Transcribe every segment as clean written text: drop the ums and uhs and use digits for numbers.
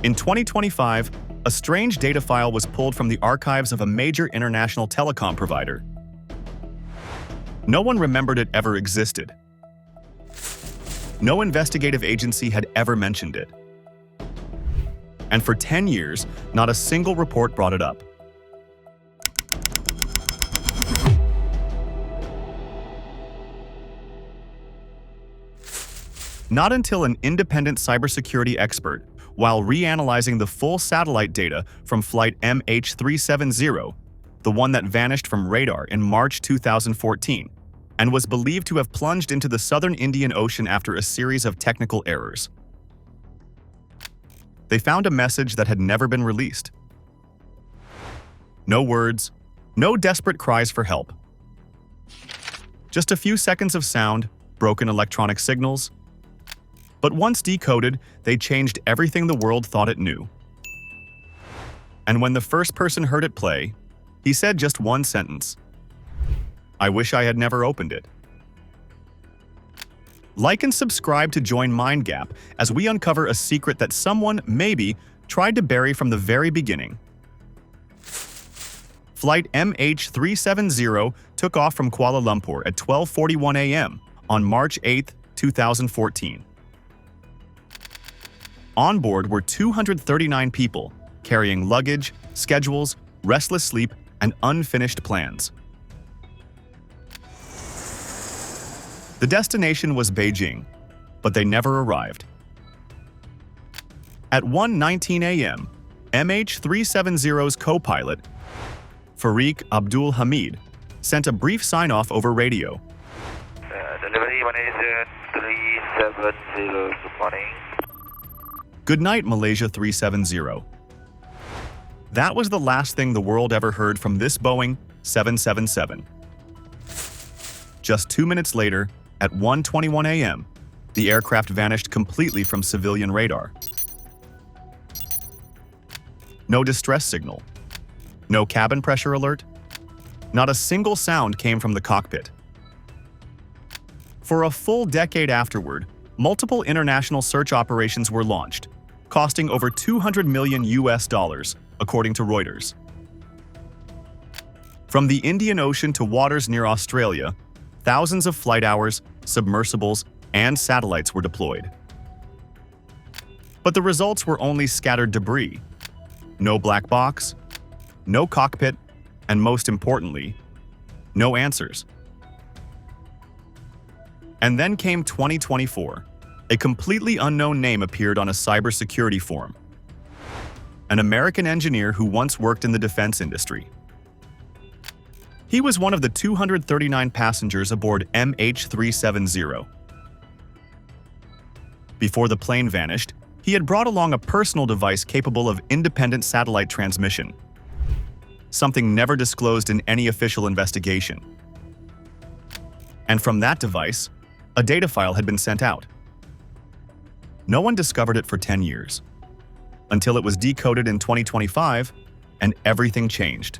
In 2025, a strange data file was pulled from the archives of a major international telecom provider. No one remembered it ever existed. No investigative agency had ever mentioned it. And for 10 years, not a single report brought it up. Not until an independent cybersecurity expert, while reanalyzing the full satellite data from flight MH370, the one that vanished from radar in March 2014, and was believed to have plunged into the southern Indian Ocean after a series of technical errors. They found a message that had never been released. No words, no desperate cries for help. Just a few seconds of sound, broken electronic signals. But once decoded, they changed everything the world thought it knew. And when the first person heard it play, he said just one sentence: "I wish I had never opened it." Like and subscribe to join MindGap as we uncover a secret that someone, maybe, tried to bury from the very beginning. Flight MH370 took off from Kuala Lumpur at 12:41 a.m. on March 8, 2014. On board were 239 people, carrying luggage, schedules, restless sleep, and unfinished plans. The destination was Beijing, but they never arrived. At 1:19 a.m., MH370's co-pilot, Farik Abdul Hamid, sent a brief sign-off over radio. Delivery Malaysia 370, good morning. Good night, Malaysia 370. That was the last thing the world ever heard from this Boeing 777. Just 2 minutes later, at 1:21 a.m., the aircraft vanished completely from civilian radar. No distress signal. No cabin pressure alert. Not a single sound came from the cockpit. For a full decade afterward, multiple international search operations were launched, costing over $200 million, according to Reuters. From the Indian Ocean to waters near Australia, thousands of flight hours, submersibles, and satellites were deployed. But the results were only scattered debris. No black box, no cockpit, and most importantly, no answers. And then came 2024. A completely unknown name appeared on a cybersecurity forum. An American engineer who once worked in the defense industry. He was one of the 239 passengers aboard MH370. Before the plane vanished, he had brought along a personal device capable of independent satellite transmission, something never disclosed in any official investigation. And from that device, a data file had been sent out. No one discovered it for 10 years, until it was decoded in 2025, and everything changed.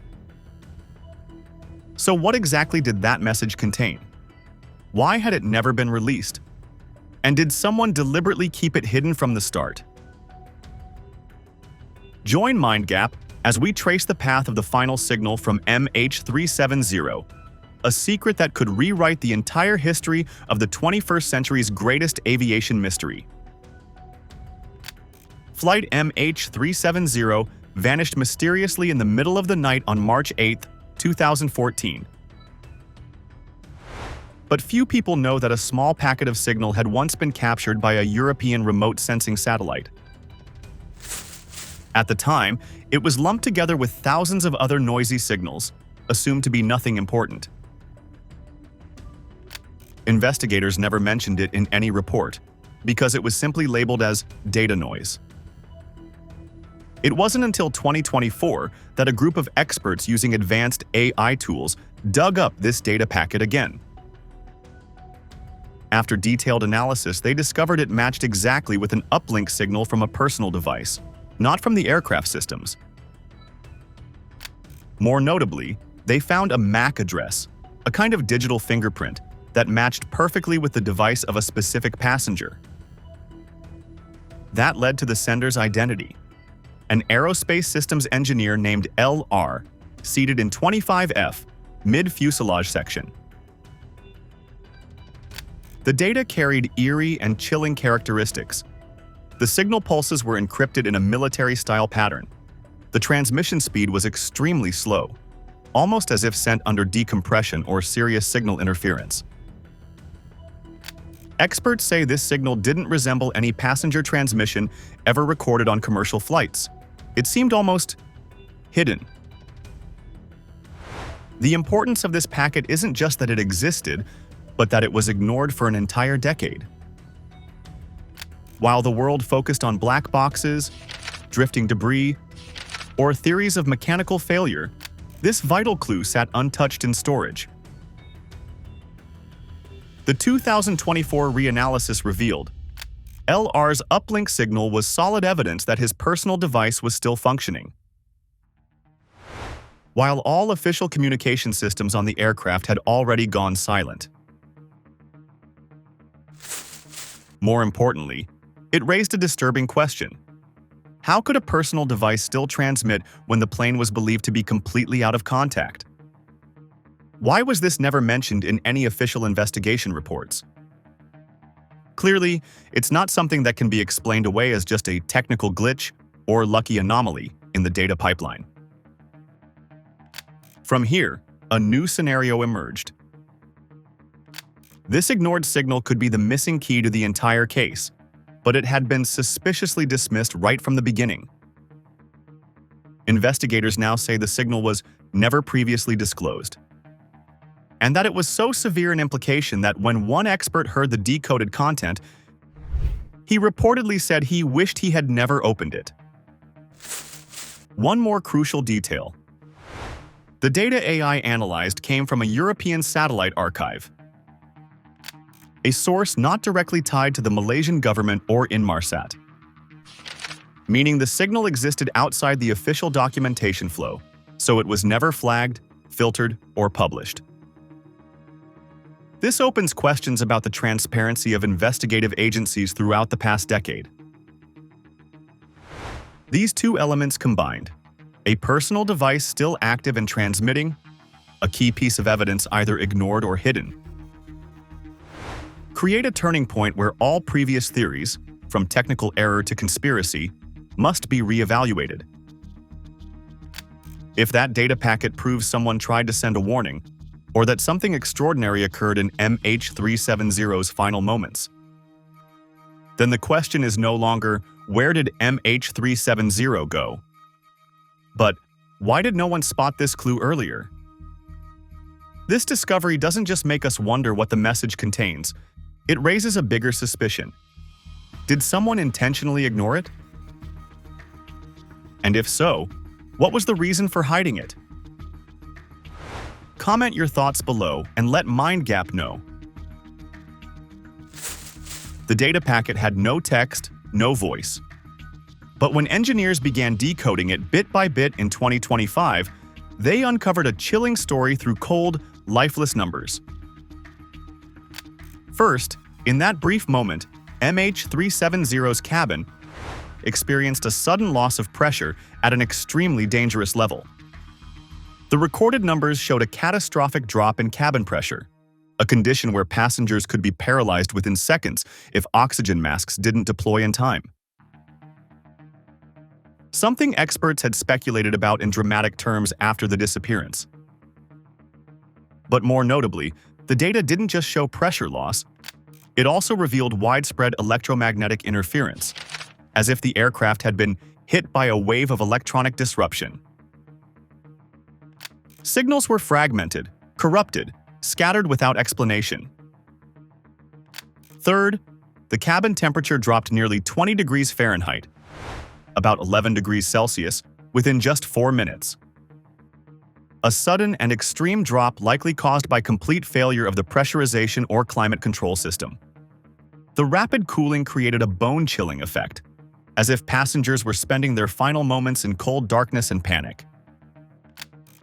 So what exactly did that message contain? Why had it never been released? And did someone deliberately keep it hidden from the start? Join MindGap as we trace the path of the final signal from MH370, a secret that could rewrite the entire history of the 21st century's greatest aviation mystery. Flight MH370 vanished mysteriously in the middle of the night on March 8, 2014. But few people know that a small packet of signal had once been captured by a European remote sensing satellite. At the time, it was lumped together with thousands of other noisy signals, assumed to be nothing important. Investigators never mentioned it in any report, because it was simply labeled as data noise. It wasn't until 2024 that a group of experts using advanced AI tools dug up this data packet again. After detailed analysis, they discovered it matched exactly with an uplink signal from a personal device, not from the aircraft systems. More notably, they found a MAC address, a kind of digital fingerprint, that matched perfectly with the device of a specific passenger. That led to the sender's identity, an aerospace systems engineer named L.R., seated in 25F, mid-fuselage section. The data carried eerie and chilling characteristics. The signal pulses were encrypted in a military-style pattern. The transmission speed was extremely slow, almost as if sent under decompression or serious signal interference. Experts say this signal didn't resemble any passenger transmission ever recorded on commercial flights. It seemed almost hidden. The importance of this packet isn't just that it existed, but that it was ignored for an entire decade. While the world focused on black boxes, drifting debris, or theories of mechanical failure, this vital clue sat untouched in storage. The 2024 reanalysis revealed L.R.'s uplink signal was solid evidence that his personal device was still functioning. While all official communication systems on the aircraft had already gone silent. More importantly, it raised a disturbing question. How could a personal device still transmit when the plane was believed to be completely out of contact? Why was this never mentioned in any official investigation reports? Clearly, it's not something that can be explained away as just a technical glitch or lucky anomaly in the data pipeline. From here, a new scenario emerged. This ignored signal could be the missing key to the entire case, but it had been suspiciously dismissed right from the beginning. Investigators now say the signal was never previously disclosed, and that it was so severe an implication that when one expert heard the decoded content, he reportedly said he wished he had never opened it. One more crucial detail. The data AI analyzed came from a European satellite archive, a source not directly tied to the Malaysian government or Inmarsat, meaning the signal existed outside the official documentation flow, so it was never flagged, filtered, or published. This opens questions about the transparency of investigative agencies throughout the past decade. These two elements combined, a personal device still active and transmitting, a key piece of evidence either ignored or hidden, create a turning point where all previous theories, from technical error to conspiracy, must be reevaluated. If that data packet proves someone tried to send a warning, or that something extraordinary occurred in MH370's final moments, then the question is no longer, where did MH370 go? But why did no one spot this clue earlier? This discovery doesn't just make us wonder what the message contains, it raises a bigger suspicion. Did someone intentionally ignore it? And if so, what was the reason for hiding it? Comment your thoughts below and let MindGap know. The data packet had no text, no voice. But when engineers began decoding it bit by bit in 2025, they uncovered a chilling story through cold, lifeless numbers. First, in that brief moment, MH370's cabin experienced a sudden loss of pressure at an extremely dangerous level. The recorded numbers showed a catastrophic drop in cabin pressure, a condition where passengers could be paralyzed within seconds if oxygen masks didn't deploy in time. Something experts had speculated about in dramatic terms after the disappearance. But more notably, the data didn't just show pressure loss, it also revealed widespread electromagnetic interference, as if the aircraft had been hit by a wave of electronic disruption. Signals were fragmented, corrupted, scattered without explanation. Third, the cabin temperature dropped nearly 20 degrees Fahrenheit, about 11 degrees Celsius, within just 4 minutes. A sudden and extreme drop likely caused by complete failure of the pressurization or climate control system. The rapid cooling created a bone-chilling effect, as if passengers were spending their final moments in cold darkness and panic.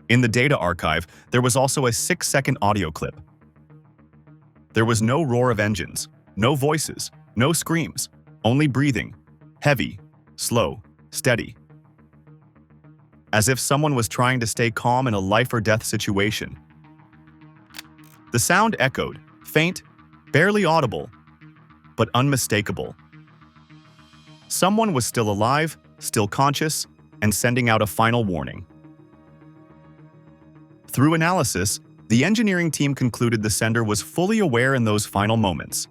In the data archive, there was also a 6-second audio clip. There was no roar of engines, no voices, no screams, only breathing, heavy, slow, steady. as if someone was trying to stay calm in a life-or-death situation. The sound echoed, faint, barely audible, but unmistakable. Someone was still alive, still conscious, and sending out a final warning. Through analysis, the engineering team concluded the sender was fully aware in those final moments.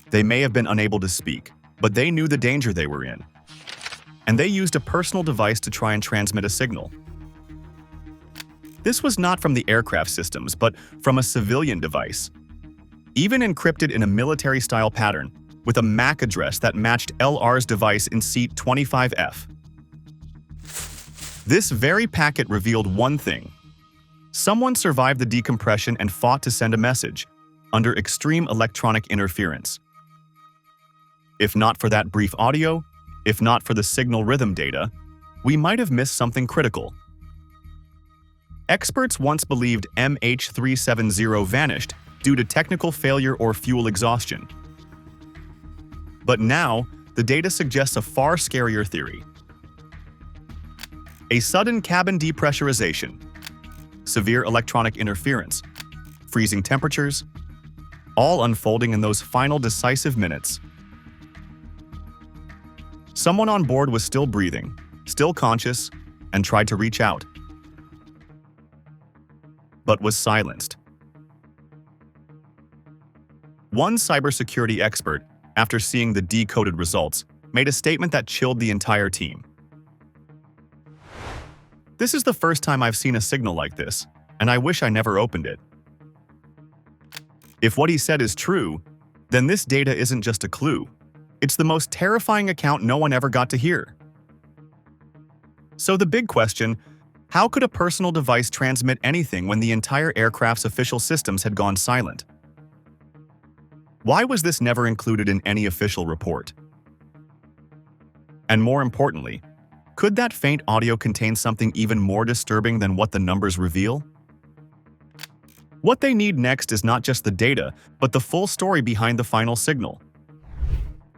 They may have been unable to speak, but they knew the danger they were in. And they used a personal device to try and transmit a signal. This was not from the aircraft systems, but from a civilian device, even encrypted in a military-style pattern, with a MAC address that matched LR's device in seat 25F. This very packet revealed one thing. Someone survived the decompression and fought to send a message, under extreme electronic interference. If not for that brief audio, if not for the signal rhythm data, we might have missed something critical. Experts once believed MH370 vanished due to technical failure or fuel exhaustion. But now, the data suggests a far scarier theory. A sudden cabin depressurization, severe electronic interference, freezing temperatures, all unfolding in those final decisive minutes. Someone on board was still breathing, still conscious, and tried to reach out, but was silenced. One cybersecurity expert, after seeing the decoded results, made a statement that chilled the entire team. "This is the first time I've seen a signal like this, and I wish I never opened it." If what he said is true, then this data isn't just a clue. It's the most terrifying account no one ever got to hear. So the big question, how could a personal device transmit anything when the entire aircraft's official systems had gone silent? Why was this never included in any official report? And more importantly, could that faint audio contain something even more disturbing than what the numbers reveal? What they need next is not just the data, but the full story behind the final signal.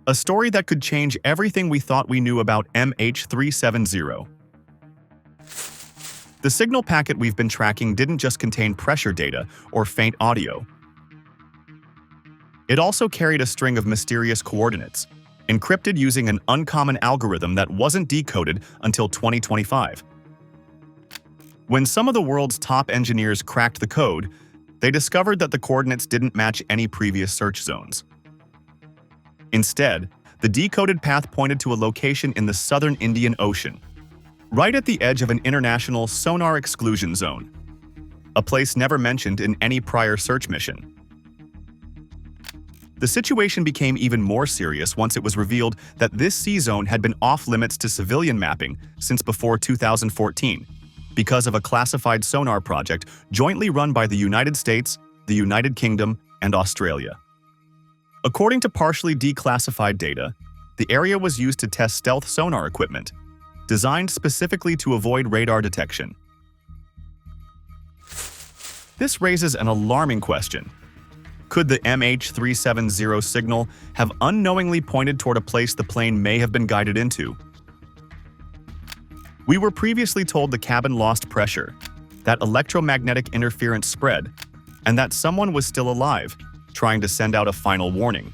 A story that could change everything we thought we knew about MH370. The signal packet we've been tracking didn't just contain pressure data or faint audio. It also carried a string of mysterious coordinates, encrypted using an uncommon algorithm that wasn't decoded until 2025. When some of the world's top engineers cracked the code, they discovered that the coordinates didn't match any previous search zones. Instead, the decoded path pointed to a location in the southern Indian Ocean, right at the edge of an international sonar exclusion zone, a place never mentioned in any prior search mission. The situation became even more serious once it was revealed that this sea zone had been off-limits to civilian mapping since before 2014 because of a classified sonar project jointly run by the United States, the United Kingdom, and Australia. According to partially declassified data, the area was used to test stealth sonar equipment, designed specifically to avoid radar detection. This raises an alarming question. Could the MH370 signal have unknowingly pointed toward a place the plane may have been guided into? We were previously told the cabin lost pressure, that electromagnetic interference spread, and that someone was still alive, trying to send out a final warning.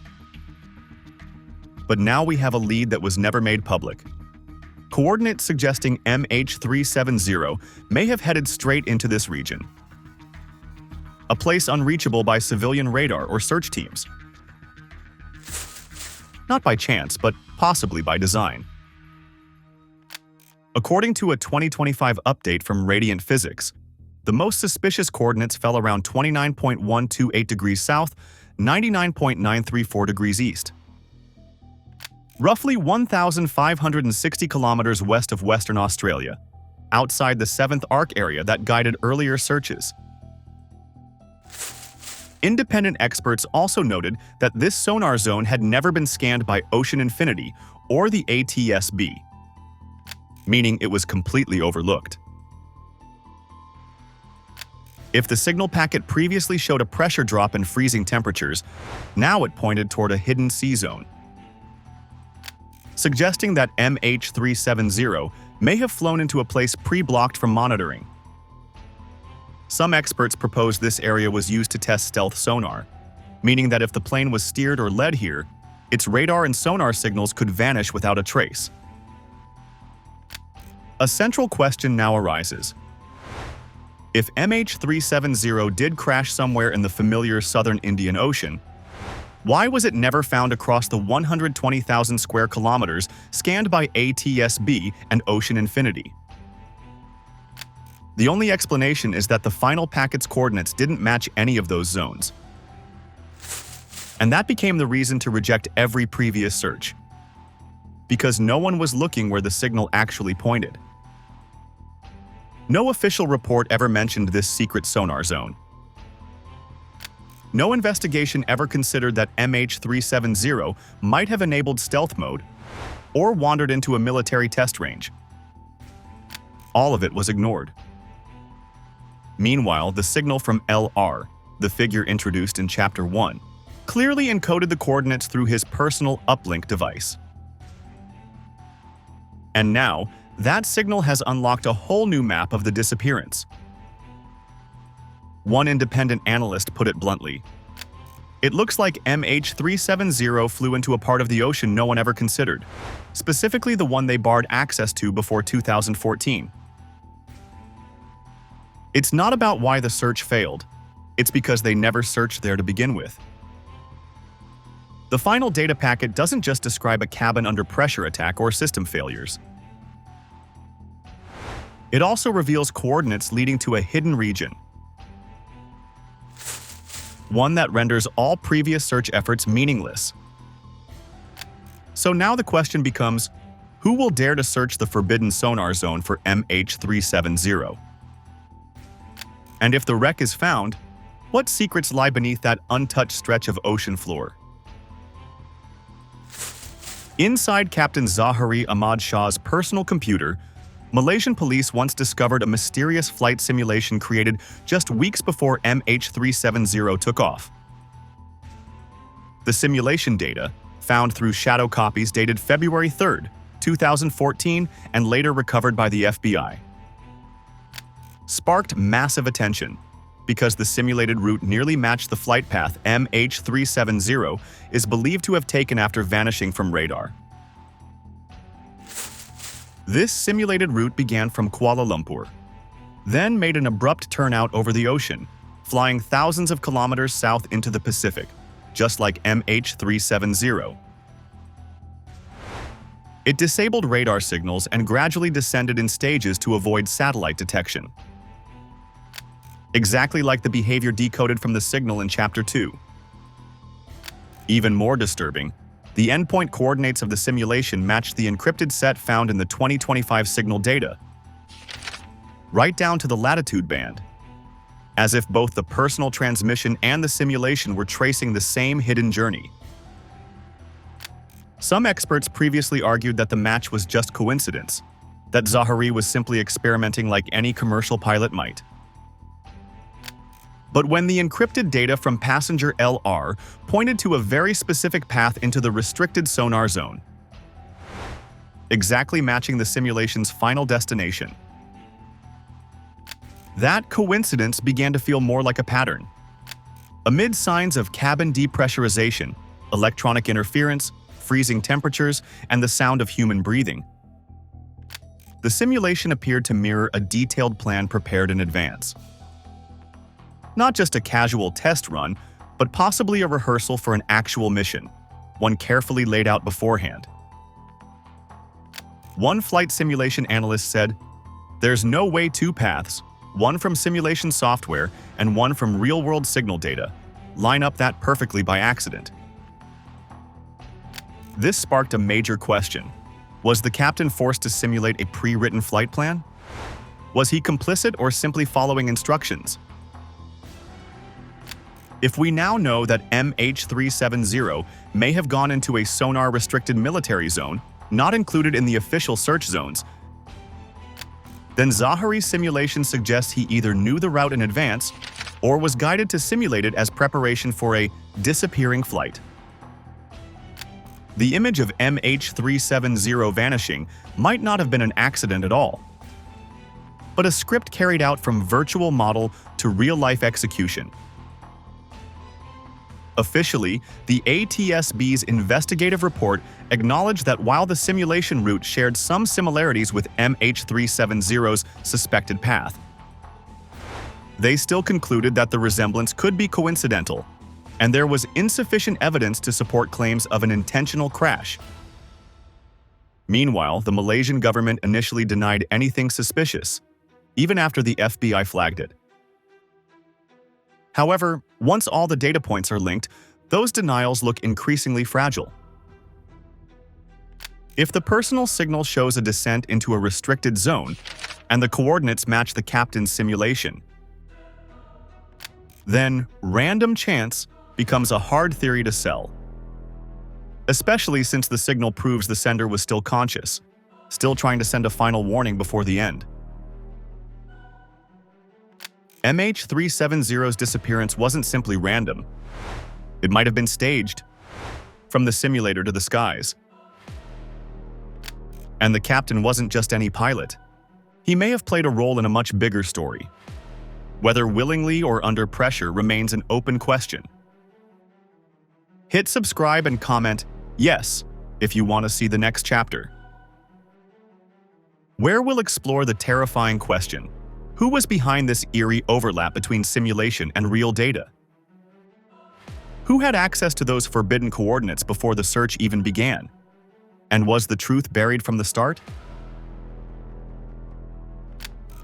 But now we have a lead that was never made public. Coordinates suggesting MH370 may have headed straight into this region, a place unreachable by civilian radar or search teams. Not by chance, but possibly by design. According to a 2025 update from Radiant Physics, the most suspicious coordinates fell around 29.128 degrees south, 99.934 degrees east. Roughly 1,560 kilometers west of Western Australia, outside the 7th Arc area that guided earlier searches. Independent experts also noted that this sonar zone had never been scanned by Ocean Infinity or the ATSB, meaning it was completely overlooked. If the signal packet previously showed a pressure drop and freezing temperatures, now it pointed toward a hidden sea zone, suggesting that MH370 may have flown into a place pre-blocked from monitoring. Some experts propose this area was used to test stealth sonar, meaning that if the plane was steered or led here, its radar and sonar signals could vanish without a trace. A central question now arises. If MH370 did crash somewhere in the familiar southern Indian Ocean, why was it never found across the 120,000 square kilometers scanned by ATSB and Ocean Infinity? The only explanation is that the final packet's coordinates didn't match any of those zones. And that became the reason to reject every previous search, because no one was looking where the signal actually pointed. No official report ever mentioned this secret sonar zone. No investigation ever considered that MH370 might have enabled stealth mode or wandered into a military test range. All of it was ignored. Meanwhile, the signal from LR, the figure introduced in Chapter 1, clearly encoded the coordinates through his personal uplink device. And now, that signal has unlocked a whole new map of the disappearance. One independent analyst put it bluntly. It looks like MH370 flew into a part of the ocean no one ever considered, specifically the one they barred access to before 2014. It's not about why the search failed, it's because they never searched there to begin with. The final data packet doesn't just describe a cabin under pressure attack or system failures. It also reveals coordinates leading to a hidden region, one that renders all previous search efforts meaningless. So now the question becomes, who will dare to search the forbidden sonar zone for MH370? And if the wreck is found, what secrets lie beneath that untouched stretch of ocean floor? Inside Captain Zahari Ahmad Shah's personal computer, Malaysian police once discovered a mysterious flight simulation created just weeks before MH370 took off. The simulation data, found through shadow copies dated February 3, 2014, and later recovered by the FBI, sparked massive attention because the simulated route nearly matched the flight path MH370 is believed to have taken after vanishing from radar. This simulated route began from Kuala Lumpur, then made an abrupt turnout over the ocean, flying thousands of kilometers south into the Pacific, just like MH370. It disabled radar signals and gradually descended in stages to avoid satellite detection. Exactly like the behavior decoded from the signal in Chapter 2. Even more disturbing, the endpoint coordinates of the simulation matched the encrypted set found in the 2025 signal data, right down to the latitude band, as if both the personal transmission and the simulation were tracing the same hidden journey. Some experts previously argued that the match was just coincidence, that Zahari was simply experimenting like any commercial pilot might. But when the encrypted data from passenger LR pointed to a very specific path into the restricted sonar zone, exactly matching the simulation's final destination, that coincidence began to feel more like a pattern. Amid signs of cabin depressurization, electronic interference, freezing temperatures, and the sound of human breathing, the simulation appeared to mirror a detailed plan prepared in advance. Not just a casual test run, but possibly a rehearsal for an actual mission, one carefully laid out beforehand. One flight simulation analyst said, "There's no way two paths, one from simulation software and one from real-world signal data, line up that perfectly by accident." This sparked a major question. Was the captain forced to simulate a pre-written flight plan? Was he complicit or simply following instructions? If we now know that MH370 may have gone into a sonar-restricted military zone, not included in the official search zones, then Zahari's simulation suggests he either knew the route in advance or was guided to simulate it as preparation for a disappearing flight. the image of MH370 vanishing might not have been an accident at all, but a script carried out from virtual model to real-life execution. Officially, the ATSB's investigative report acknowledged that while the simulation route shared some similarities with MH370's suspected path, they still concluded that the resemblance could be coincidental, and there was insufficient evidence to support claims of an intentional crash. Meanwhile, the Malaysian government initially denied anything suspicious, even after the FBI flagged it. However, once all the data points are linked, those denials look increasingly fragile. If the personal signal shows a descent into a restricted zone, and the coordinates match the captain's simulation, then random chance becomes a hard theory to sell. Especially since the signal proves the sender was still conscious, still trying to send a final warning before the end. MH370's disappearance wasn't simply random. It might have been staged, from the simulator to the skies. And the captain wasn't just any pilot. He may have played a role in a much bigger story. Whether willingly or under pressure remains an open question. Hit subscribe and comment yes if you want to see the next chapter, where we'll explore the terrifying question: who was behind this eerie overlap between simulation and real data? Who had access to those forbidden coordinates before the search even began? And was the truth buried from the start?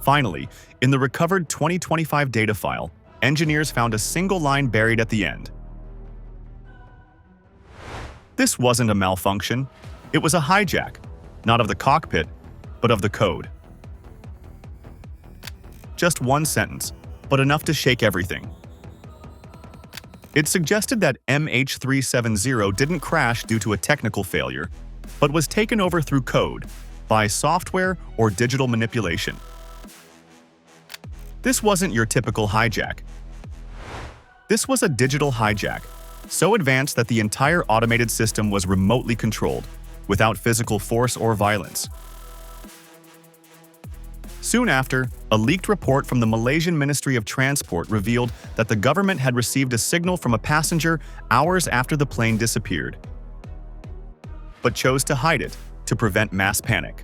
Finally, in the recovered 2025 data file, engineers found a single line buried at the end. This wasn't a malfunction. It was a hijack, not of the cockpit, but of the code. Just one sentence, but enough to shake everything. It suggested that MH370 didn't crash due to a technical failure, but was taken over through code, by software or digital manipulation. This wasn't your typical hijack. This was a digital hijack, so advanced that the entire automated system was remotely controlled, without physical force or violence. Soon after, a leaked report from the Malaysian Ministry of Transport revealed that the government had received a signal from a passenger hours after the plane disappeared, but chose to hide it to prevent mass panic.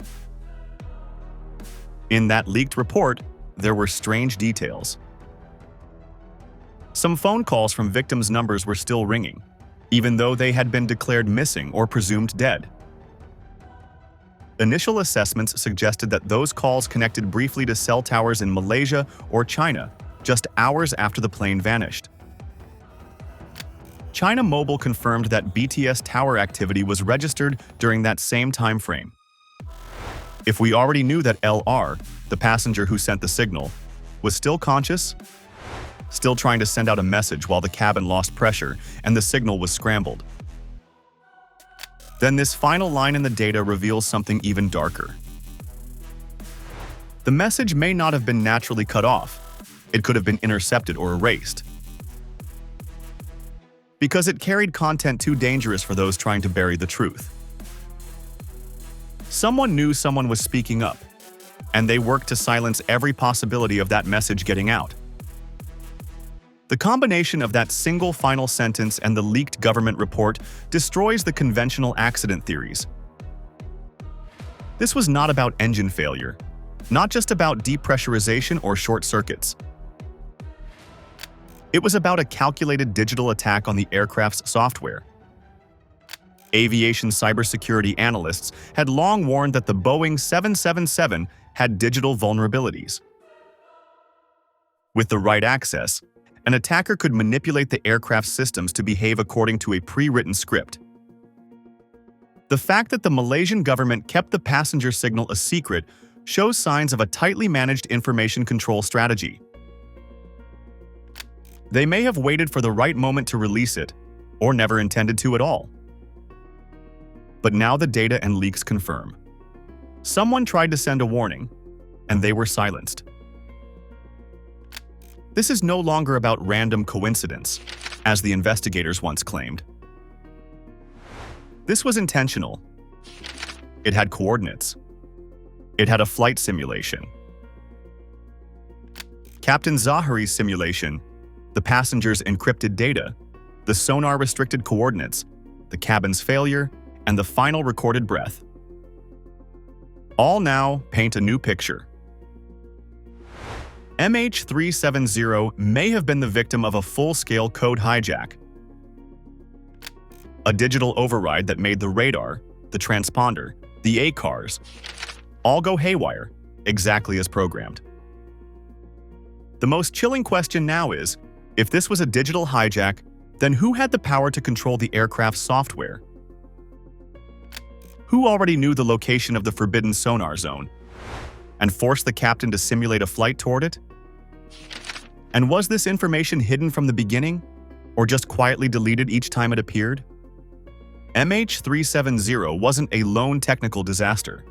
In that leaked report, there were strange details. Some phone calls from victims' numbers were still ringing, even though they had been declared missing or presumed dead. Initial assessments suggested that those calls connected briefly to cell towers in Malaysia or China, just hours after the plane vanished. China Mobile confirmed that BTS tower activity was registered during that same time frame. If we already knew that LR, the passenger who sent the signal, was still conscious, still trying to send out a message while the cabin lost pressure and the signal was scrambled, then this final line in the data reveals something even darker. The message may not have been naturally cut off. It could have been intercepted or erased, because it carried content too dangerous for those trying to bury the truth. Someone knew someone was speaking up, and they worked to silence every possibility of that message getting out. The combination of that single final sentence and the leaked government report destroys the conventional accident theories. This was not about engine failure, not just about depressurization or short circuits. It was about a calculated digital attack on the aircraft's software. Aviation cybersecurity analysts had long warned that the Boeing 777 had digital vulnerabilities. With the right access, an attacker could manipulate the aircraft's systems to behave according to a pre-written script. The fact that the Malaysian government kept the passenger signal a secret shows signs of a tightly managed information control strategy. They may have waited for the right moment to release it, or never intended to at all. But now the data and leaks confirm. Someone tried to send a warning, and they were silenced. This is no longer about random coincidence, as the investigators once claimed. This was intentional. It had coordinates. It had a flight simulation. Captain Zahari's simulation, the passenger's encrypted data, the sonar-restricted coordinates, the cabin's failure, and the final recorded breath. All now paint a new picture. MH370 may have been the victim of a full-scale code hijack. A digital override that made the radar, the transponder, the ACARs, all go haywire, exactly as programmed. The most chilling question now is, if this was a digital hijack, then who had the power to control the aircraft's software? Who already knew the location of the forbidden sonar zone and forced the captain to simulate a flight toward it? And was this information hidden from the beginning, or just quietly deleted each time it appeared? MH370 wasn't a lone technical disaster.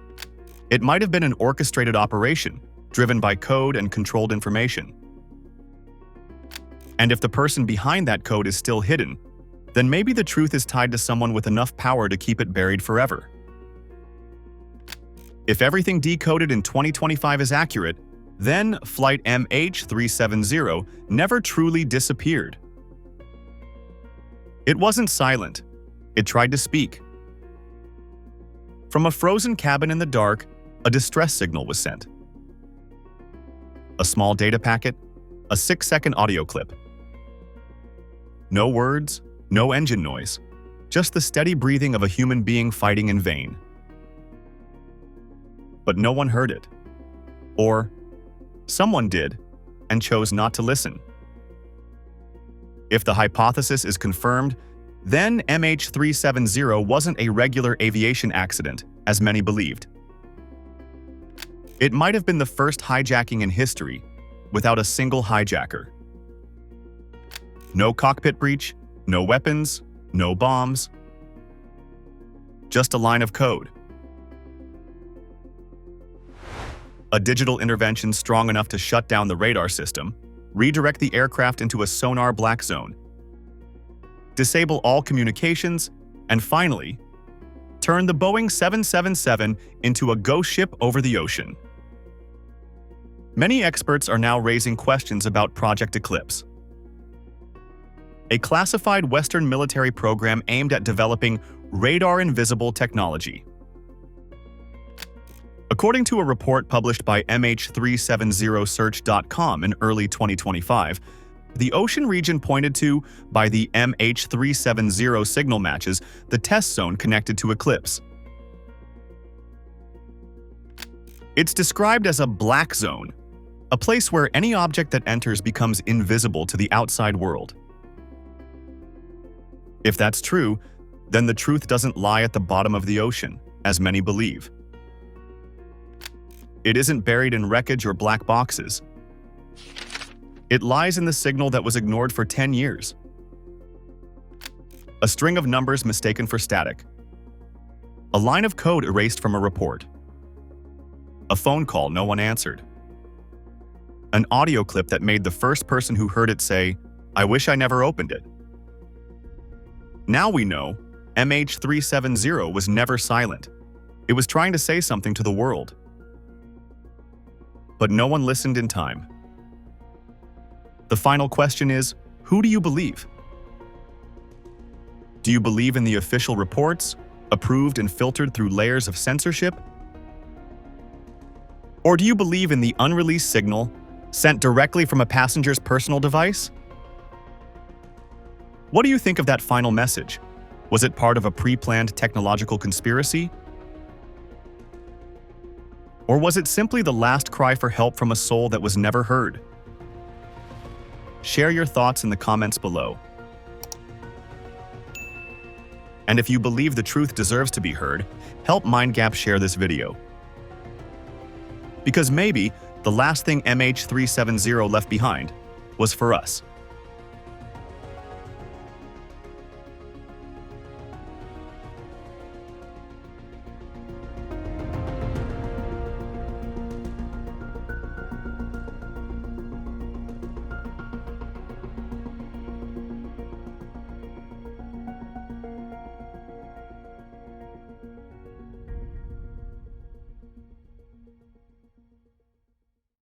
It might have been an orchestrated operation, driven by code and controlled information. And if the person behind that code is still hidden, then maybe the truth is tied to someone with enough power to keep it buried forever. If everything decoded in 2025 is accurate, then flight MH370 never truly disappeared. It wasn't silent. It tried to speak. From a frozen cabin in the dark, a distress signal was sent. A small data packet, a 6-second audio clip. No words, no engine noise, just the steady breathing of a human being fighting in vain. But no one heard it. Or someone did and chose not to listen. If the hypothesis is confirmed, then MH370 wasn't a regular aviation accident, as many believed. It might have been the first hijacking in history without a single hijacker. No cockpit breach, no weapons, no bombs. Just a line of code. A digital intervention strong enough to shut down the radar system, redirect the aircraft into a sonar black zone, disable all communications, and finally, turn the Boeing 777 into a ghost ship over the ocean. Many experts are now raising questions about Project Eclipse, a classified Western military program aimed at developing radar-invisible technology. According to a report published by MH370search.com in early 2025, the ocean region pointed to by the MH370 signal matches the test zone connected to Eclipse. It's described as a black zone, a place where any object that enters becomes invisible to the outside world. If that's true, then the truth doesn't lie at the bottom of the ocean, as many believe. It isn't buried in wreckage or black boxes. It lies in the signal that was ignored for 10 years. A string of numbers mistaken for static. A line of code erased from a report. A phone call no one answered. An audio clip that made the first person who heard it say, "I wish I never opened it." Now we know MH370 was never silent. It was trying to say something to the world. But no one listened in time. The final question is, who do you believe? Do you believe in the official reports, approved and filtered through layers of censorship? Or do you believe in the unreleased signal, sent directly from a passenger's personal device? What do you think of that final message? Was it part of a pre-planned technological conspiracy? Or was it simply the last cry for help from a soul that was never heard? Share your thoughts in the comments below. And if you believe the truth deserves to be heard, help MindGap share this video. Because maybe the last thing MH370 left behind was for us.